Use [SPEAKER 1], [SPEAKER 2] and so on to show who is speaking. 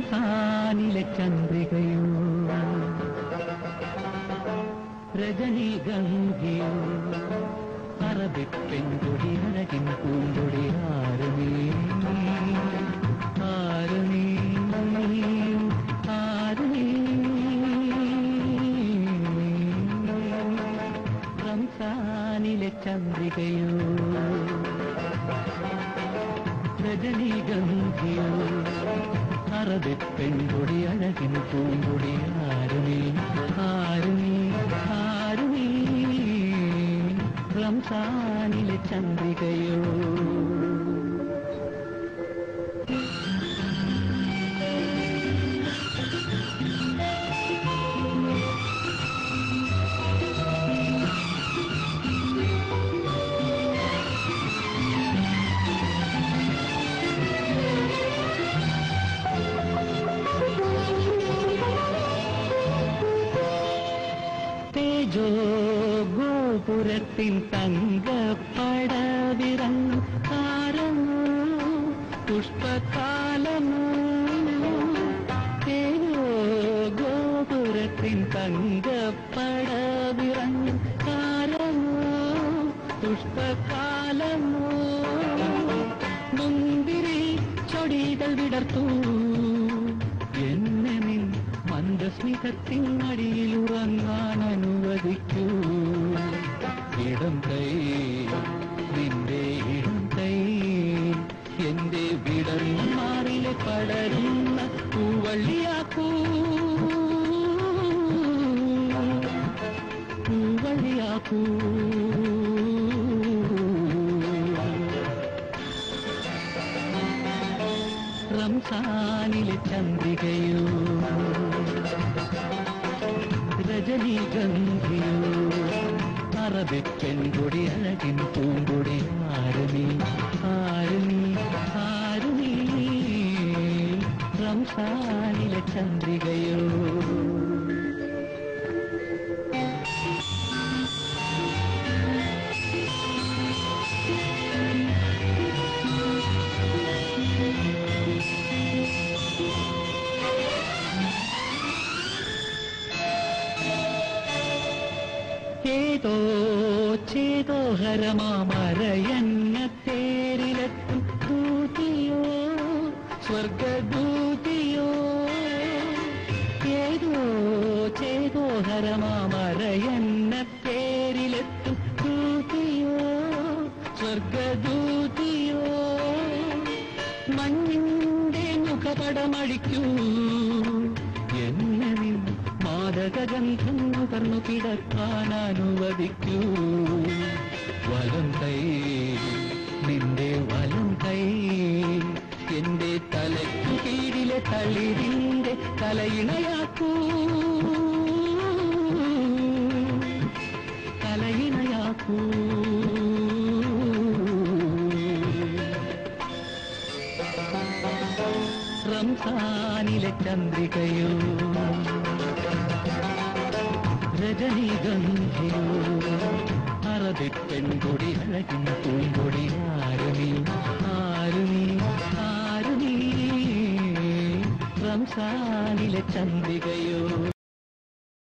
[SPEAKER 1] റംസാനിലെ ചന്ദ്രികയോ രജനീഗംഗയോ Arabic പെൺകൊടി അഴകിൻ പൂങ്കൊടി ആരുമേ ആരുമേ ആരുമേ റംസാനിലെ ചന്ദ്രികയോ രജനീഗംഗയോ Arabic പെൺകൊടി അഴകിൻ പൂങ്കൊടി ആരുമേ ആരുമേ ആരുമേ റംസാനിലെ ചന്ദ്രികയോ തേജോ ഗോപുരത്തിൻ തങ്കപ്പടവിറങ്ങും താരമോ പുഷ്പകാലമോ തേജോ ഗോപുരത്തിൻ തങ്കപ്പടവിറങ്ങും താരമോ പുഷ്പകാലമോ മുന്തിരി ചൊടികൾ വിടർത്തൂ എന്നെ നിൻ മന്ദസ്മിതത്തിൻ അടിയിലുറങ്ങാൻ അനുവദിക്കൂ ഇടം കൈ നിന്റെ ഇടം കൈ എന്റെ വിടർന്ന മാറിലെ പടരുന്ന പൂവള്ളിയാക്കൂ പൂവള്ളിയാക്കൂ റംസാനിലെ ചന്ദ്രികയോ രജനീഗംഗയോ അറബിക് പെൺകൊടി അഴകിൻ പൂങ്കൊടി ആരുമേ ആരുമേ ആരുമേ റംസാനിലെ ചന്ദ്രികയോ ഏതോ ചേതോ ഹരമാമരയന്ന തേരിലെത്തും ദൂതിയോ സ്വർഗദൂതിയോ ഏതോ ചേതോ ഹരമാമരയന്ന തേരിലെത്തും ദൂതിയോ സ്വർഗദൂതിയോ മഞ്ഞിന്റെ മുഖപടമഴിക്കൂ എന്നെ നിൻ മാദകഗന്ധം നുകർന്നു കിടക്കാൻ അനുവദിക്കൂ വലം കൈ നിന്റെ വലം കൈ എന്റെ തലയ്ക്കു കീഴിലെ തളിരിന്റെ തലയിണയാക്കൂ തലയിണയാക്കൂ റംസാനിലെ ചന്ദ്രികയോ രജനീഗംഗയോ അറബിക് പെൺകൊടി അഴകിൻ പൂങ്കൊടി ആരുമേ ആരുമേ ആരുമേ റംസാനിലെ ചന്ദ്രികയോ